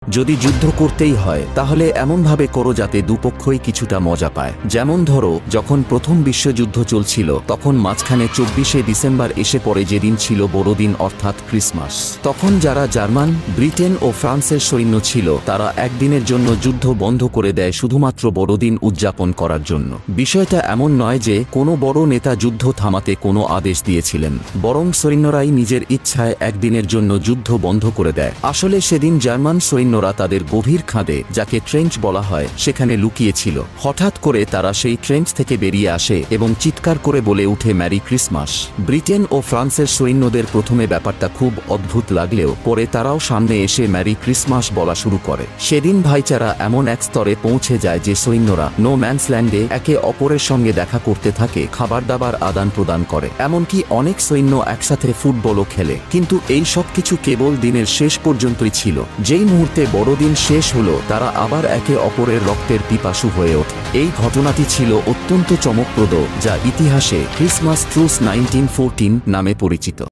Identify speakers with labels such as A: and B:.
A: যদি যুদ্ধ করতেই হয় তাহলে এমনভাবে করো যাতে দুপক্ষই কিছুটা মজা পায়। যেমন ধরো, যখন প্রথম বিশ্বযুদ্ধ চলছিল তখন মাঝখানে 24শে ডিসেম্বর এসে পড়ে, যেদিন ছিল বড়দিন অর্থাৎ ক্রিসমাস। তখন যারা জার্মান, ব্রিটেন ও ফ্রান্সের সৈন্য ছিল তারা একদিনের জন্য যুদ্ধ বন্ধ করে দেয় শুধুমাত্র বড়দিন উদযাপন করার জন্য। বিষয়টা এমন নয় যে কোনো বড় নেতা যুদ্ধ থামাতে কোনো আদেশ দিয়েছিলেন, বরং সৈন্যরাই নিজের ইচ্ছায় একদিনের জন্য যুদ্ধ বন্ধ করে দেয়। আসলে সেদিন জার্মান সৈন্যরা তাদের গভীর খাদে, যাকে ট্রেঞ্চ বলা হয়, সেখানে লুকিয়েছিল। হঠাৎ করে তারা সেই ট্রেঞ্চ থেকে বেরিয়ে আসে এবং চিৎকার করে বলে উঠে ম্যারি ক্রিসমাস। ব্রিটেন ও ফ্রান্সের সৈন্যদের প্রথমে ব্যাপারটা খুব অদ্ভুত লাগলেও পরে তারাও সামনে এসে ম্যারি ক্রিসমাস বলা শুরু করে। সেদিন ভাইচারা এমন এক স্তরে পৌঁছে যায় যে সৈন্যরা নো ম্যানস ল্যান্ডে একে অপরের সঙ্গে দেখা করতে থাকে, খাবার দাবার আদান প্রদান করে, এমনকি অনেক সৈন্য একসাথে ফুটবলও খেলে। কিন্তু এই সব কিছু কেবল দিনের শেষ পর্যন্তই ছিল। যেই মুহূর্তে বড়দিন শেষ হলো তারা আবার একে অপরের রক্তের পিপাসু হয়ে ওঠে। এই ঘটনাটি ছিল অত্যন্ত চমকপ্রদ, যা ইতিহাসে ক্রিসমাস ট্রুস 1914 নামে পরিচিত।